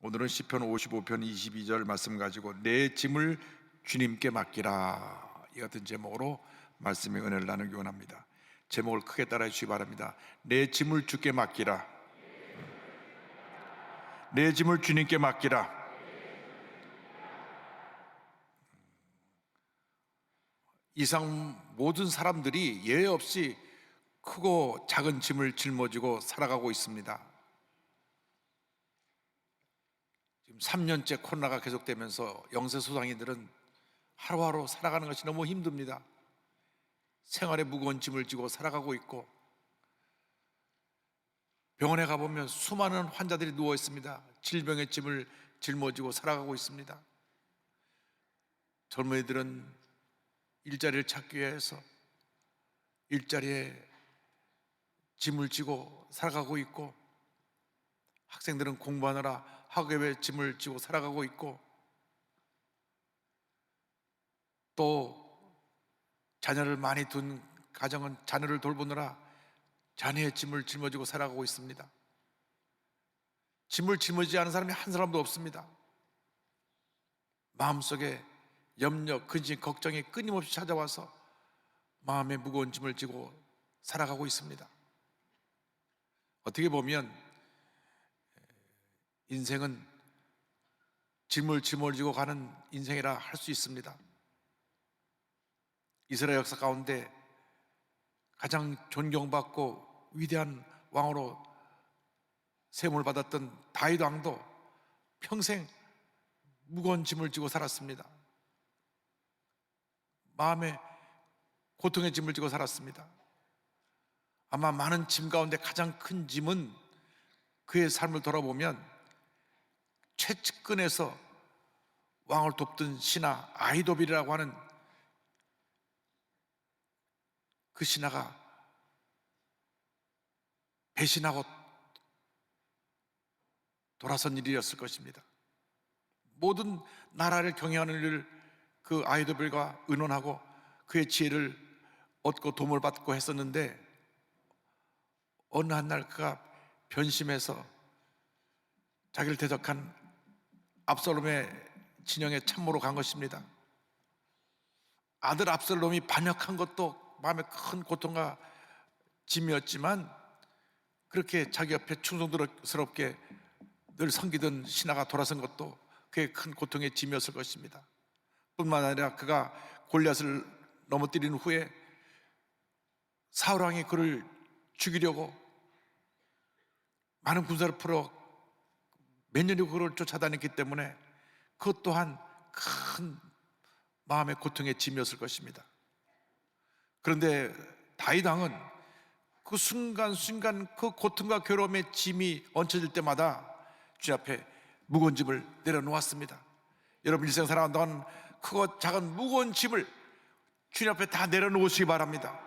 오늘은 시편 55편 22절 말씀 가지고 내 짐을 주님께 맡기라, 이 같은 제목으로 말씀의 은혜를 나누기 원합니다. 제목을 크게 따라해 주시기 바랍니다. 내 짐을 주께 맡기라. 내 짐을 주님께 맡기라. 이상 모든 사람들이 예외 없이 크고 작은 짐을 짊어지고 살아가고 있습니다. 지금 3년째 코로나가 계속되면서 영세소상인들은 하루하루 살아가는 것이 너무 힘듭니다. 생활에 무거운 짐을 지고 살아가고 있고, 병원에 가보면 수많은 환자들이 누워 있습니다. 질병의 짐을 짊어지고 살아가고 있습니다. 젊은이들은 일자리를 찾기 위해서 일자리에 짐을 지고 살아가고 있고, 학생들은 공부하느라 학업에 짐을 지고 살아가고 있고, 또 자녀를 많이 둔 가정은 자녀를 돌보느라 자녀의 짐을 짊어지고 살아가고 있습니다. 짐을 짊어지지 않은 사람이 한 사람도 없습니다. 마음속에 염려, 근심, 걱정이 끊임없이 찾아와서 마음의 무거운 짐을 지고 살아가고 있습니다. 어떻게 보면 인생은 짐을 짊어지고 가는 인생이라 할 수 있습니다. 이스라엘 역사 가운데 가장 존경받고 위대한 왕으로 세움을 받았던 다윗 왕도 평생 무거운 짐을 지고 살았습니다. 마음에 고통의 짐을 지고 살았습니다. 아마 많은 짐 가운데 가장 큰 짐은 그의 삶을 돌아보면 최측근에서 왕을 돕던 신하 아히도빌이라고 하는 그 신하가 배신하고 돌아선 일이었을 것입니다. 모든 나라를 경영하는 일을 그 아히도빌과 의논하고 그의 지혜를 얻고 도움을 받고 했었는데, 어느 한 날 그가 변심해서 자기를 대적한 압살롬의 진영에 참모로 간 것입니다. 아들 압살롬이 반역한 것도 마음에 큰 고통과 짐이었지만, 그렇게 자기 옆에 충성스럽게 늘 섬기던 신하가 돌아선 것도 그의 큰 고통의 짐이었을 것입니다. 뿐만 아니라 그가 골리앗을 넘어뜨린 후에 사울 왕이 그를 죽이려고 많은 군사를 풀어 몇 년이고 그를 쫓아다녔기 때문에 그것 또한 큰 마음의 고통의 짐이었을 것입니다. 그런데 다윗 왕은 그 순간순간 그 고통과 괴로움의 짐이 얹혀질 때마다 주님 앞에 무거운 짐을 내려놓았습니다. 여러분 일생 살아가는 동안 크고 작은 무거운 짐을 주님 앞에 다 내려놓으시기 바랍니다.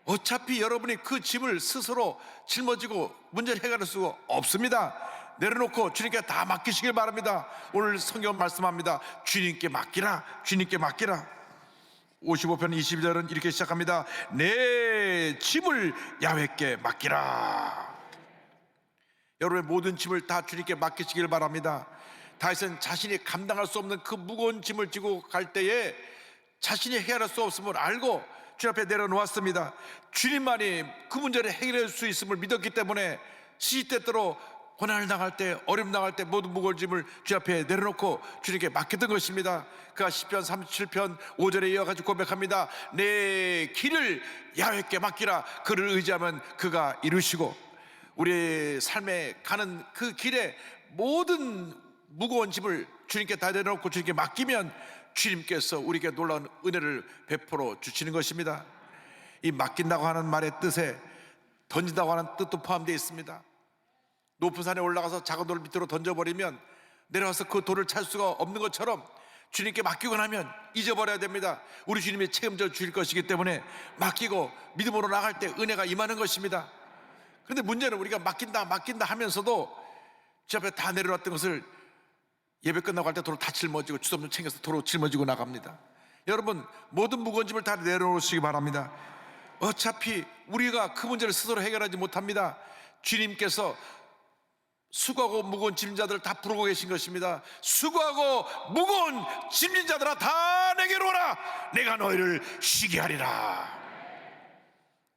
어차피 여러분이 그 짐을 스스로 짊어지고 문제를 해결할 수가 없습니다. 내려놓고 주님께 다 맡기시길 바랍니다. 오늘 성경 말씀합니다. 주님께 맡기라, 주님께 맡기라. 55편 22절은 이렇게 시작합니다. 내 짐을 야훼께 맡기라. 여러분의 모든 짐을 다 주님께 맡기시길 바랍니다. 다윗은 자신이 감당할 수 없는 그 무거운 짐을 지고 갈 때에 자신이 해결할 수 없음을 알고 주님 앞에 내려놓았습니다. 주님만이 그 문제를 해결할 수 있음을 믿었기 때문에 시시때때로 고난을 당할 때, 어려움 당할 때 모든 무거운 짐을 주 앞에 내려놓고 주님께 맡겼던 것입니다. 그가 시편 37편 5절에 이어가지고 고백합니다. 내 길을 야훼께 맡기라. 그를 의지하면 그가 이루시고, 우리의 삶에 가는 그 길에 모든 무거운 짐을 주님께 다 내려놓고 주님께 맡기면 주님께서 우리에게 놀라운 은혜를 베풀어 주시는 것입니다. 이 맡긴다고 하는 말의 뜻에 던진다고 하는 뜻도 포함되어 있습니다. 높은 산에 올라가서 작은 돌을 밑으로 던져버리면 내려와서 그 돌을 찾을 수가 없는 것처럼 주님께 맡기고 나면 잊어버려야 됩니다. 우리 주님이 책임져 주실 것이기 때문에 맡기고 믿음으로 나갈 때 은혜가 임하는 것입니다. 그런데 문제는 우리가 맡긴다 하면서도 주 앞에 다 내려놨던 것을 예배 끝나고 할 때 도로 다 짊어지고 주소 없는 챙겨서 도로 짊어지고 나갑니다. 여러분 모든 무거운 짐을 다 내려놓으시기 바랍니다. 어차피 우리가 그 문제를 스스로 해결하지 못합니다. 주님께서 수고하고 무거운 짐진 자들을 다 부르고 계신 것입니다. 수고하고 무거운 짐진 자들아 다 내게로 오라. 내가 너희를 쉬게 하리라.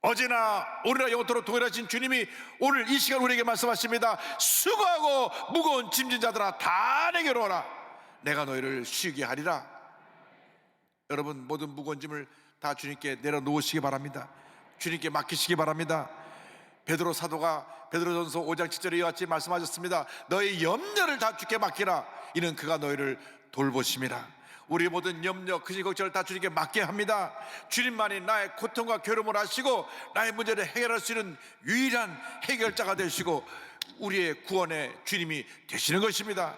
어제나 오늘나 영원토록 동일하신 주님이 오늘 이 시간 우리에게 말씀하십니다. 수고하고 무거운 짐진 자들아 다 내게로 오라. 내가 너희를 쉬게 하리라. 여러분, 모든 무거운 짐을 다 주님께 내려놓으시기 바랍니다. 주님께 맡기시기 바랍니다. 베드로 사도가 베드로전서 5장 7절에 이와 같이 말씀하셨습니다. 너의 염려를 다 주께 맡기라. 이는 그가 너희를 돌보심이라. 우리 모든 염려, 근심, 걱정을 다 주님께 맡게 합니다. 주님만이 나의 고통과 괴로움을 아시고 나의 문제를 해결할 수 있는 유일한 해결자가 되시고 우리의 구원의 주님이 되시는 것입니다.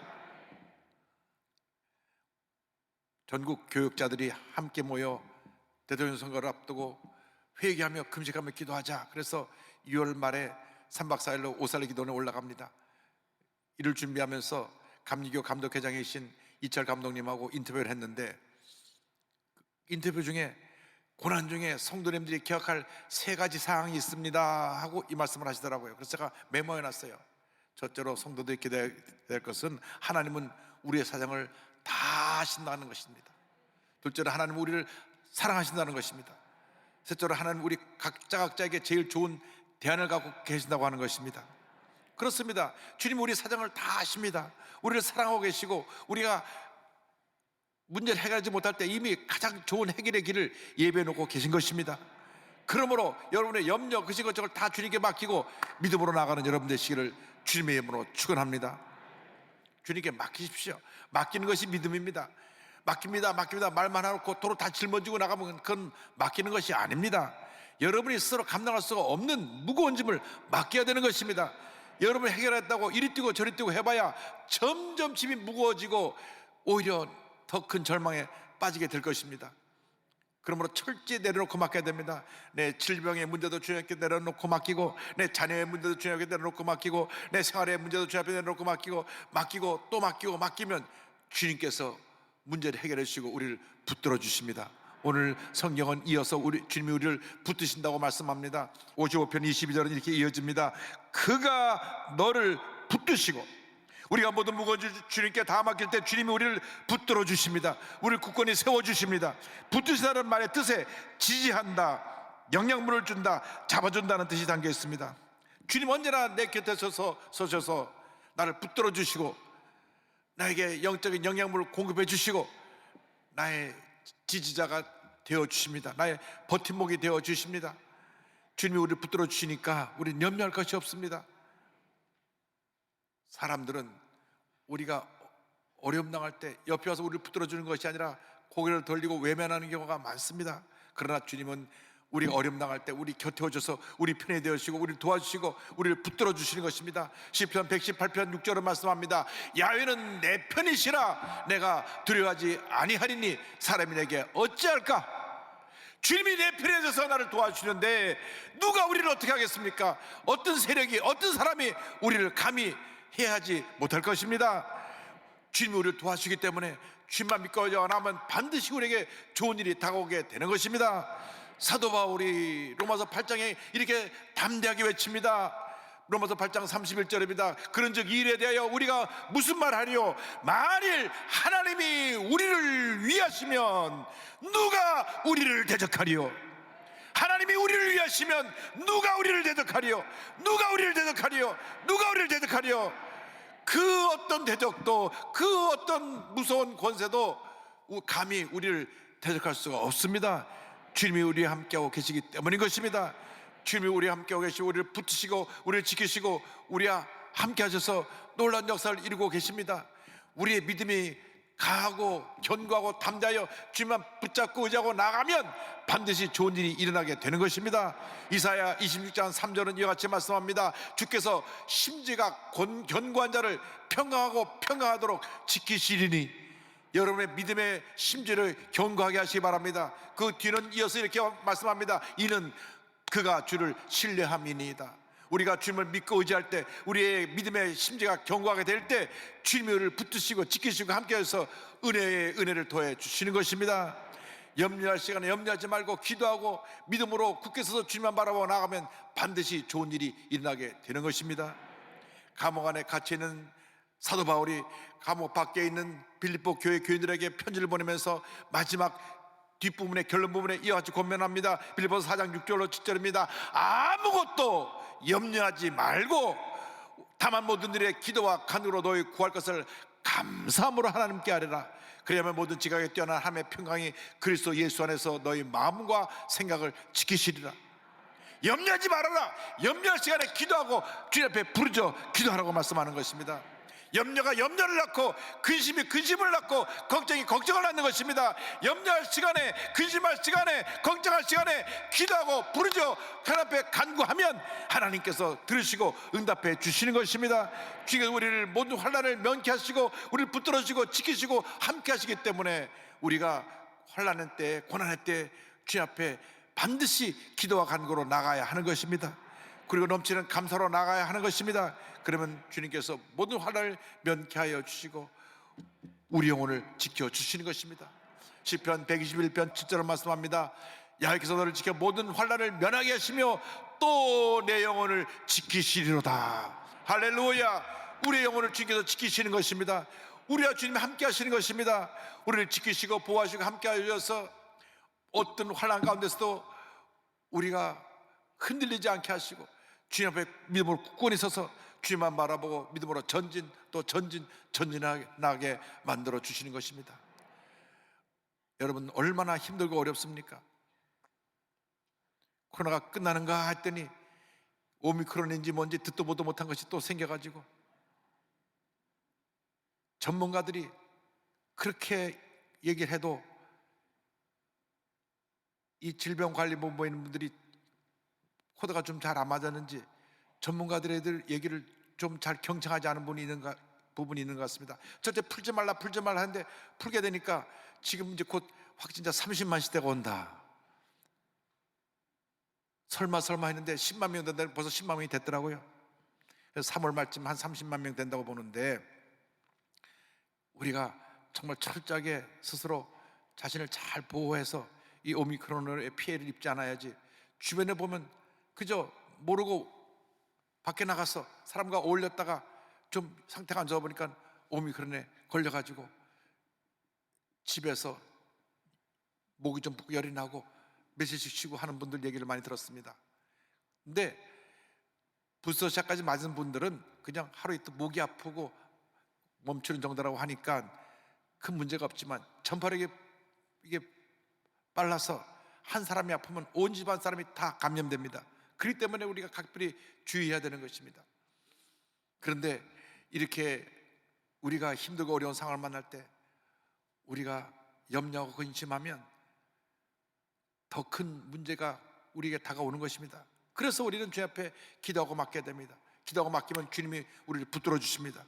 전국 교육자들이 함께 모여 대통령 선거를 앞두고 회개하며 금식하며 기도하자. 그래서 6월 말에 3박 4일로 오살리 기도원에 올라갑니다. 이를 준비하면서 감리교 감독회장이신 이철 감독님하고 인터뷰를 했는데, 인터뷰 중에 고난 중에 성도님들이 기억할 3가지 사항이 있습니다 하고 이 말씀을 하시더라고요. 그래서 제가 메모해놨어요. 첫째로 성도들이 기대해야 될 것은 하나님은 우리의 사정을 다 하신다는 것입니다. 둘째로 하나님은 우리를 사랑하신다는 것입니다. 셋째로 하나님은 우리 각자에게 제일 좋은 대안을 갖고 계신다고 하는 것입니다. 그렇습니다. 주님은 우리 사정을 다 아십니다. 우리를 사랑하고 계시고 우리가 문제를 해결하지 못할 때 이미 가장 좋은 해결의 길을 예비해 놓고 계신 것입니다. 그러므로 여러분의 염려, 근심, 걱정을 다 주님께 맡기고 믿음으로 나가는 여러분 되시기를 주님의 이름으로 축원합니다. 주님께 맡기십시오. 맡기는 것이 믿음입니다. 맡깁니다 말만 해놓고 도로 다 짊어지고 나가면 그건 맡기는 것이 아닙니다. 여러분이 스스로 감당할 수가 없는 무거운 짐을 맡겨야 되는 것입니다. 여러분이 해결했다고 이리 뛰고 저리 뛰고 해봐야 점점 짐이 무거워지고 오히려 더 큰 절망에 빠지게 될 것입니다. 그러므로 철저히 내려놓고 맡겨야 됩니다. 내 질병의 문제도 주님께 내려놓고 맡기고, 내 자녀의 문제도 주님께 내려놓고 맡기고, 내 생활의 문제도 주님께 내려놓고 맡기고 또 맡기고 맡기면 주님께서 문제를 해결해 주시고 우리를 붙들어 주십니다. 오늘 성경은 이어서 주님이 우리를 붙드신다고 말씀합니다. 55편 22절은 이렇게 이어집니다. 그가 너를 붙드시고, 우리가 모든 무거운 주님께 다 맡길 때 주님이 우리를 붙들어 주십니다. 우리를 굳건히 세워주십니다. 붙드시다는 말의 뜻에 지지한다, 영양분을 준다, 잡아준다는 뜻이 담겨 있습니다. 주님 언제나 내 곁에 서셔서 나를 붙들어 주시고 나에게 영적인 영양분을 공급해 주시고 나의 지지자가 되어 주십니다. 나의 버팀목이 되어 주십니다. 주님이 우리를 붙들어 주시니까 우리는 염려할 것이 없습니다. 사람들은 우리가 어려움 당할 때 옆에 와서 우리를 붙들어 주는 것이 아니라 고개를 돌리고 외면하는 경우가 많습니다. 그러나 주님은 우리가 어려움 당할 때 우리 곁에 오셔서 우리 편에 되어주시고 우리를 도와주시고 우리를 붙들어 주시는 것입니다. 시편 118편 6절은 말씀합니다. 야훼는 내 편이시라 내가 두려워하지 아니하리니 사람이 내게 어찌할까? 주님이 내 편에 서서 나를 도와주시는데 누가 우리를 어떻게 하겠습니까? 어떤 세력이, 어떤 사람이 우리를 감히 해하지 못할 것입니다. 주님이 우리를 도와주시기 때문에 주님만 믿고 나면 반드시 우리에게 좋은 일이 다가오게 되는 것입니다. 사도 바울이 로마서 8장에 이렇게 담대하게 외칩니다. 로마서 8장 31절입니다. 그런즉 이 일에 대하여 우리가 무슨 말하리요? 만일 하나님이 우리를 위하시면 누가 우리를 대적하리요? 하나님이 우리를 위하시면 누가 우리를 대적하리요? 누가 우리를 대적하리요? 누가 우리를 대적하리요? 그 어떤 대적도, 그 어떤 무서운 권세도 감히 우리를 대적할 수가 없습니다. 주님이 우리와 함께하고 계시기 때문인 것입니다. 주님이 우리와 함께하고 계시고 우리를 붙드시고 우리를 지키시고 우리와 함께 하셔서 놀라운 역사를 이루고 계십니다. 우리의 믿음이 강하고 견고하고 담대하여 주님만 붙잡고 의지하고 나가면 반드시 좋은 일이 일어나게 되는 것입니다. 이사야 26장 3절은 이와 같이 말씀합니다. 주께서 심지가 견고한 자를 평강하도록 지키시리니. 여러분의 믿음의 심지를 견고하게 하시기 바랍니다. 그 뒤는 이어서 이렇게 말씀합니다. 이는 그가 주를 신뢰함이니이다. 우리가 주님을 믿고 의지할 때, 우리의 믿음의 심지가 견고하게 될 때 주님이 우리를 붙드시고 지키시고 함께해서 은혜를 더해 주시는 것입니다. 염려할 시간에 염려하지 말고 기도하고 믿음으로 굳게 서서 주님만 바라보고 나가면 반드시 좋은 일이 일어나게 되는 것입니다. 감옥 안에 갇혀 있는 사도 바울이 감옥 밖에 있는 빌립보 교회 교인들에게 편지를 보내면서 마지막 뒷부분에, 결론 부분에 이와 같이 권면합니다. 빌립보서 4장 6절로 7절입니다. 아무것도 염려하지 말고 다만 모든 일에 기도와 간구로 너희 구할 것을 감사함으로 하나님께 아뢰라. 그리하면 모든 지각에 뛰어난 하나님의 평강이 그리스도 예수 안에서 너희 마음과 생각을 지키시리라. 염려하지 말아라. 염려할 시간에 기도하고 주님 앞에 부르짖어 기도하라고 말씀하는 것입니다. 염려가 염려를 낳고 근심이 근심을 낳고 걱정이 걱정을 낳는 것입니다. 염려할 시간에, 근심할 시간에, 걱정할 시간에 기도하고 부르짖어 하나님 앞에 간구하면 하나님께서 들으시고 응답해 주시는 것입니다. 주님께서 우리를 모든 환난을 면케하시고 우리를 붙들어주시고 지키시고 함께 하시기 때문에 우리가 환난의 때, 고난의 때 주님 앞에 반드시 기도와 간구로 나가야 하는 것입니다. 그리고 넘치는 감사로 나가야 하는 것입니다. 그러면 주님께서 모든 환난을 면케하여 주시고 우리 영혼을 지켜주시는 것입니다. 시편 121편 7절을 말씀합니다. 여호와께서 너를 지켜 모든 환난을 면하게 하시며 또 내 영혼을 지키시리로다. 할렐루야. 우리의 영혼을 주님께서 지키시는 것입니다. 우리와 주님이 함께 하시는 것입니다. 우리를 지키시고 보호하시고 함께 하셔서 어떤 환난 가운데서도 우리가 흔들리지 않게 하시고 주님 앞에 믿음으로 굳건히 서서 주님만 바라보고 믿음으로 전진 또 전진하게 만들어 주시는 것입니다. 여러분, 얼마나 힘들고 어렵습니까? 코로나가 끝나는가 했더니 오미크론인지 뭔지 듣도 보도 못한 것이 또 생겨가지고 전문가들이 그렇게 얘기를 해도 이 질병관리본부에 있는 분들이 코드가 좀 잘 안 맞았는지 전문가들의 얘기를 좀 잘 경청하지 않은 부분이 있는 것 같습니다. 절대 풀지 말라 하는데 풀게 되니까 지금 이제 곧 확진자 30만 시대가 온다. 설마 했는데 10만 명 된다. 벌써 10만 명이 됐더라고요. 그래서 3월 말쯤 한 30만 명 된다고 보는데 우리가 정말 철저하게 스스로 자신을 잘 보호해서 이 오미크론의 피해를 입지 않아야지. 주변에 보면 그저 모르고 밖에 나가서 사람과 어울렸다가 좀 상태가 안 좋아 보니까 오미크론에 걸려가지고 집에서 목이 좀 붓고 열이 나고 며칠씩 쉬고 하는 분들 얘기를 많이 들었습니다. 근데 부스터샷까지 맞은 분들은 그냥 하루 이틀 목이 아프고 멈추는 정도라고 하니까 큰 문제가 없지만 전파력이 이게 빨라서 한 사람이 아프면 온 집안 사람이 다 감염됩니다. 그렇기 때문에 우리가 각별히 주의해야 되는 것입니다. 그런데 이렇게 우리가 힘들고 어려운 상황을 만날 때 우리가 염려하고 근심하면 더 큰 문제가 우리에게 다가오는 것입니다. 그래서 우리는 주님 앞에 기도하고 맡게 됩니다. 기도하고 맡기면 주님이 우리를 붙들어 주십니다.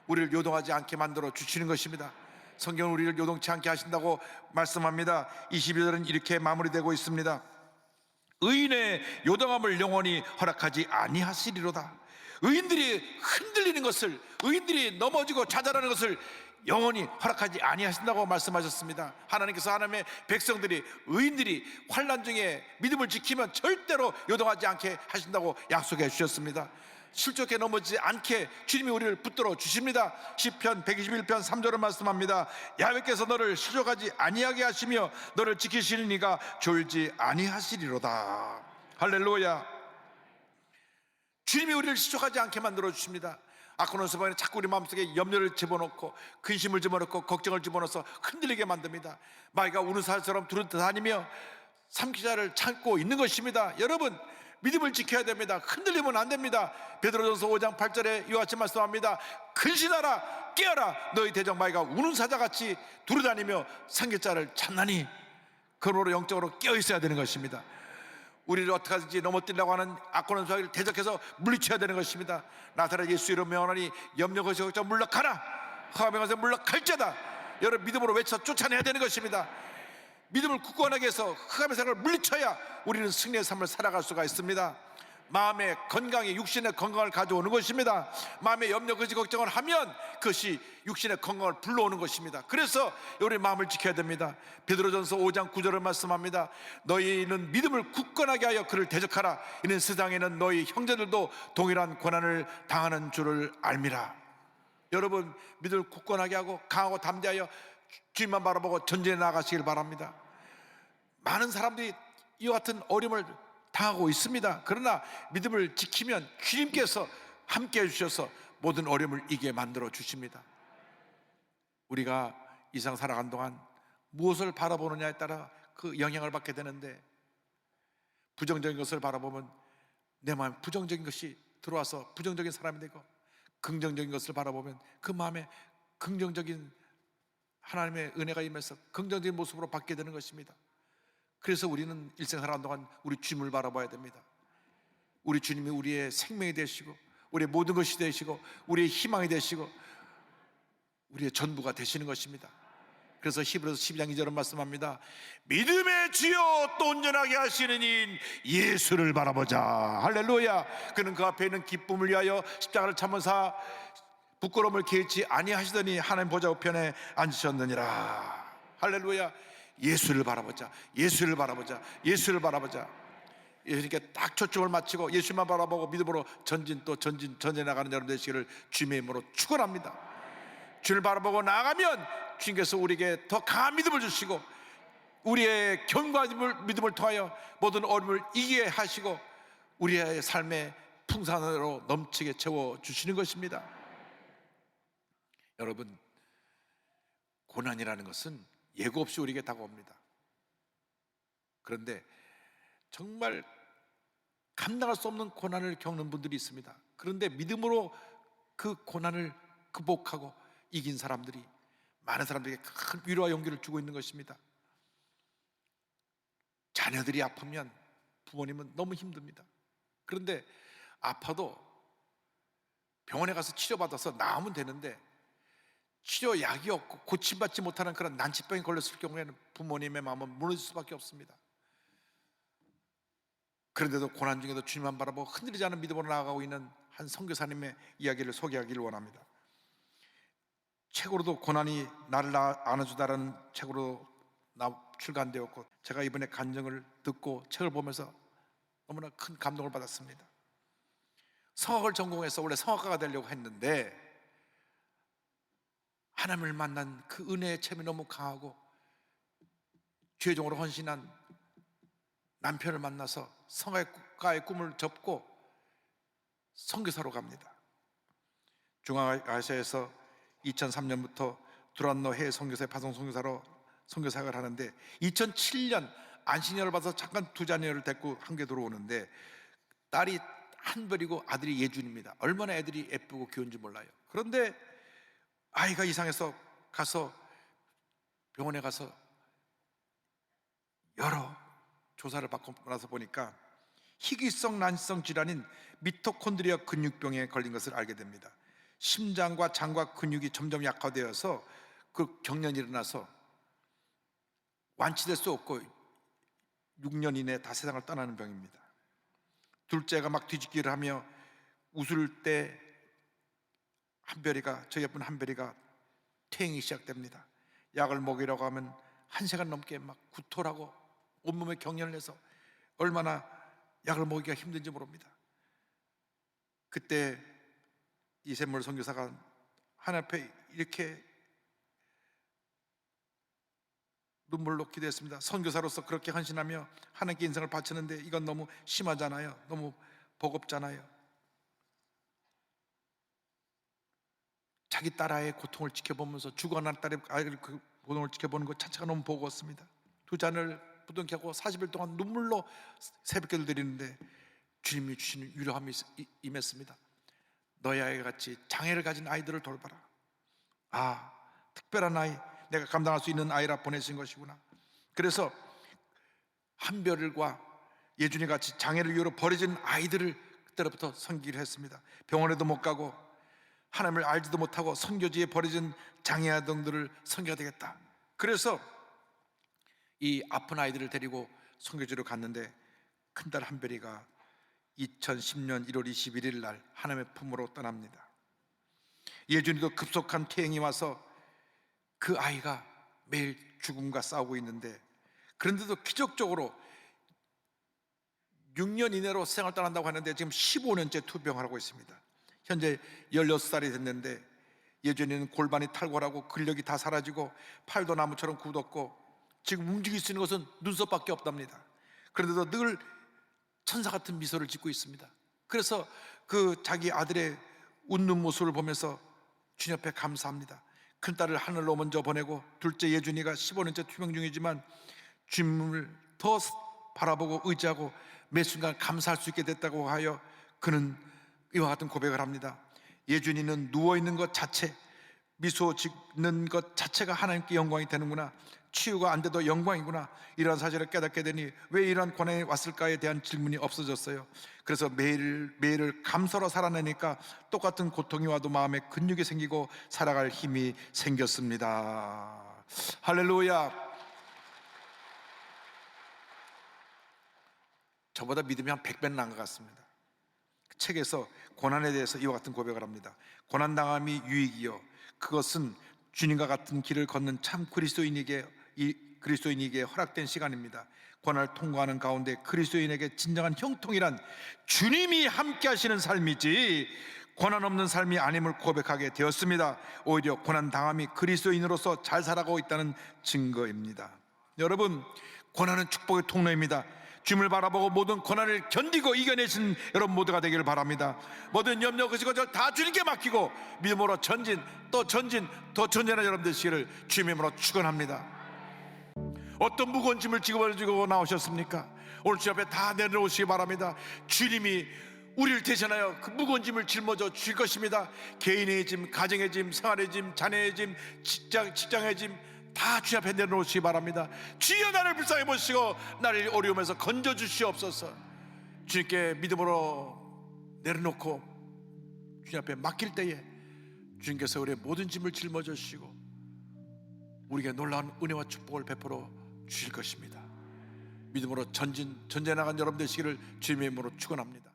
우리를 요동하지 않게 만들어 주시는 것입니다. 성경은 우리를 요동치 않게 하신다고 말씀합니다. 22절은 이렇게 마무리되고 있습니다. 의인의 요동함을 영원히 허락하지 아니하시리로다. 의인들이 흔들리는 것을, 의인들이 넘어지고 좌절하는 것을 영원히 허락하지 아니하신다고 말씀하셨습니다. 하나님께서 하나님의 백성들이, 의인들이 환난 중에 믿음을 지키면 절대로 요동하지 않게 하신다고 약속해 주셨습니다. 실족해 넘어지지 않게 주님이 우리를 붙들어 주십니다. 시편 121편 3절을 말씀합니다. 야훼께서 너를 실족하지 아니하게 하시며 너를 지키시는 이가 졸지 아니하시리로다. 할렐루야. 주님이 우리를 실족하지 않게 만들어 주십니다. 아코노스방에는 자꾸 우리 마음속에 염려를 집어넣고 근심을 집어넣고 걱정을 집어넣어서 흔들리게 만듭니다. 마귀가 우는 살처럼 두루다니며 삼키자를 참고 있는 것입니다. 여러분, 믿음을 지켜야 됩니다. 흔들리면 안 됩니다. 베드로전서 5장 8절에 이와 같이 말씀합니다. 근신하라, 깨어라. 너희 대적 마귀가 우는 사자같이 두루다니며 삼킬자를 찾나니. 그러므로 영적으로 깨어 있어야 되는 것입니다. 우리를 어떻게 하든지 넘어뜨리려고 하는 악한 자를 대적해서 물리쳐야 되는 것입니다. 나사렛 예수 이름 명하니 염려 걱정 물러가라. 허감행에서 물러갈지어다. 여러분, 믿음으로 외쳐 쫓아내야 되는 것입니다. 믿음을 굳건하게 해서 흑암의 생각을 물리쳐야 우리는 승리의 삶을 살아갈 수가 있습니다. 마음의 건강에 육신의 건강을 가져오는 것입니다. 마음의 염려, 거짓, 걱정을 하면 그것이 육신의 건강을 불러오는 것입니다. 그래서 우리 마음을 지켜야 됩니다. 베드로전서 5장 9절을 말씀합니다. 너희는 믿음을 굳건하게 하여 그를 대적하라. 이는 세상에는 너희 형제들도 동일한 고난을 당하는 줄을 알미라. 여러분, 믿음을 굳건하게 하고 강하고 담대하여 주님만 바라보고 전진해 나가시길 바랍니다. 많은 사람들이 이와 같은 어려움을 당하고 있습니다. 그러나 믿음을 지키면 주님께서 함께 해주셔서 모든 어려움을 이기게 만들어 주십니다. 우리가 이 세상 살아간 동안 무엇을 바라보느냐에 따라 그 영향을 받게 되는데, 부정적인 것을 바라보면 내 마음에 부정적인 것이 들어와서 부정적인 사람이 되고, 긍정적인 것을 바라보면 그 마음에 긍정적인 하나님의 은혜가 임해서 긍정적인 모습으로 받게 되는 것입니다. 그래서 우리는 일생 살아가는 동안 우리 주님을 바라봐야 됩니다. 우리 주님이 우리의 생명이 되시고 우리의 모든 것이 되시고 우리의 희망이 되시고 우리의 전부가 되시는 것입니다. 그래서 히브리서 12장 2절은 말씀합니다. 믿음의 주여 또 온전하게 하시는 이인 예수를 바라보자. 할렐루야. 그는 그 앞에 있는 기쁨을 위하여 십자가를 참으사 부끄러움을 개의치 아니하시더니 하나님 보좌 우편에 앉으셨느니라. 할렐루야. 예수를 바라보자. 예수를 바라보자. 예수를 바라보자. 예수님께 딱 초점을 맞추고 예수만 바라보고 믿음으로 전진해 나가는 여러분 되시기를 주님의 이름으로 축원합니다. 주를 바라보고 나아가면 주님께서 우리에게 더 강한 믿음을 주시고 우리의 견고한 믿음을 통하여 모든 어려움을 이기게 하시고 우리의 삶의 풍산으로 넘치게 채워주시는 것입니다. 여러분, 고난이라는 것은 예고 없이 우리에게 다가옵니다. 그런데 정말 감당할 수 없는 고난을 겪는 분들이 있습니다. 그런데 믿음으로 그 고난을 극복하고 이긴 사람들이 많은 사람들에게 큰 위로와 용기를 주고 있는 것입니다. 자녀들이 아프면 부모님은 너무 힘듭니다. 그런데 아파도 병원에 가서 치료받아서 나으면 되는데 치료약이 없고 고침받지 못하는 그런 난치병에 걸렸을 경우에는 부모님의 마음은 무너질 수밖에 없습니다. 그런데도 고난 중에도 주님만 바라보고 흔들리지 않은 믿음으로 나아가고 있는 한 선교사님의 이야기를 소개하기를 원합니다. 책으로도 고난이 나를 안아주다라는 책으로 출간되었고, 제가 이번에 간증을 듣고 책을 보면서 너무나 큰 감동을 받았습니다. 성악을 전공해서 원래 성악가가 되려고 했는데 하나님을 만난 그 은혜의 체험이 너무 강하고 죄종으로 헌신한 남편을 만나서 성악가의 꿈을 접고 선교사로 갑니다. 중앙아시아에서 2003년부터 두란노 해외 선교사의 파송 선교사로 선교사역을 하는데 2007년 안식년을 받아서 잠깐 두 자녀를 데리고 한국에 들어오는데 딸이 한별이고 아들이 예준입니다. 얼마나 애들이 예쁘고 귀여운지 몰라요. 그런데 아이가 이상해서 가서 병원에 가서 여러 조사를 받고 나서 보니까 희귀성 난치성 질환인 미토콘드리아 근육병에 걸린 것을 알게 됩니다. 심장과 장과 근육이 점점 약화되어서 그 경련이 일어나서 완치될 수 없고 6년 이내에 다 세상을 떠나는 병입니다. 둘째가 막 뒤집기를 하며 웃을 때 한별이가, 저 예쁜 한별이가 퇴행이 시작됩니다. 약을 먹이려고 하면 1시간 넘게 막 구토하고 온몸에 경련을 해서 얼마나 약을 먹이기가 힘든지 모릅니다. 그때 이샘물 선교사가 하나님 앞에 이렇게 눈물로 기도했습니다. 선교사로서 그렇게 헌신하며 하나님께 인생을 바치는데 이건 너무 심하잖아요. 너무 버겁잖아요. 자기 딸아이의 고통을 지켜보면서 죽어가는 딸의 아이를 그 고통을 지켜보는 것 자체가 너무 버거웠습니다. 두 잔을 부둥켜 하고 40일 동안 눈물로 새벽기도를 드리는데 주님이 주시는 위로함이 임했습니다. 너희 아이가 같이 장애를 가진 아이들을 돌봐라. 아, 특별한 아이, 내가 감당할 수 있는 아이라 보내신 것이구나. 그래서 한별과 예준이 같이 장애를 이유로 버려진 아이들을 그때부터 섬기기로 했습니다. 병원에도 못 가고 하나님을 알지도 못하고 선교지에 버려진 장애 아동들을 섬겨야 되겠다. 그래서 이 아픈 아이들을 데리고 선교지로 갔는데 큰딸 한별이가 2010년 1월 21일 날 하나님의 품으로 떠납니다. 예준이도 급속한 퇴행이 와서 그 아이가 매일 죽음과 싸우고 있는데, 그런데도 기적적으로 6년 이내로 생을 떠난다고 하는데 지금 15년째 투병을 하고 있습니다. 현재 16살이 됐는데 예전에는 골반이 탈골하고 근력이 다 사라지고 팔도 나무처럼 굳었고 지금 움직일 수 있는 것은 눈썹밖에 없답니다. 그런데도 늘 천사 같은 미소를 짓고 있습니다. 그래서 그 자기 아들의 웃는 모습을 보면서 주님 앞에 감사합니다. 큰딸을 하늘로 먼저 보내고 둘째 예준이가 15년째 투병 중이지만 주님을 더 바라보고 의지하고 매 순간 감사할 수 있게 됐다고 하여 그는 이와 같은 고백을 합니다. 예준이는 누워있는 것 자체, 미소 짓는 것 자체가 하나님께 영광이 되는구나, 치유가 안 돼도 영광이구나, 이러한 사실을 깨닫게 되니 왜 이러한 고난이 왔을까에 대한 질문이 없어졌어요. 그래서 매일을 감사로 살아내니까 똑같은 고통이 와도 마음에 근육이 생기고 살아갈 힘이 생겼습니다. 할렐루야. 저보다 믿음이 한 100배는 난 것 같습니다. 책에서 고난에 대해서 이와 같은 고백을 합니다. 고난당함이 유익이요, 그것은 주님과 같은 길을 걷는 참 그리스도인에게 허락된 시간입니다. 고난을 통과하는 가운데 그리스도인에게 진정한 형통이란 주님이 함께 하시는 삶이지 고난 없는 삶이 아님을 고백하게 되었습니다. 오히려 고난당함이 그리스도인으로서 잘 살아가고 있다는 증거입니다. 여러분, 고난은 축복의 통로입니다. 주님을 바라보고 모든 고난을 견디고 이겨내신 여러분 모두가 되기를 바랍니다. 모든 염려, 그것을 다 주님께 맡기고 믿음으로 전진, 또 전진, 더 전진한 여러분 되시기를 주님으로 축원합니다. 어떤 무거운 짐을 지고 나오셨습니까? 오늘 주님 앞에 다 내려놓으시기 바랍니다. 주님이 우리를 대신하여 그 무거운 짐을 짊어져 주실 것입니다. 개인의 짐, 가정의 짐, 생활의 짐, 자녀의 짐, 직장의 짐 다 주님 앞에 내려놓으시기 바랍니다. 주여 나를 불쌍히 보시고 나를 어려움에서 건져 주시옵소서. 주님께 믿음으로 내려놓고 주님 앞에 맡길 때에 주님께서 우리의 모든 짐을 짊어져 주시고 우리에게 놀라운 은혜와 축복을 베풀어 주실 것입니다. 믿음으로 전진해 나간 여러분 되시기를 주님의 이름으로 축원합니다.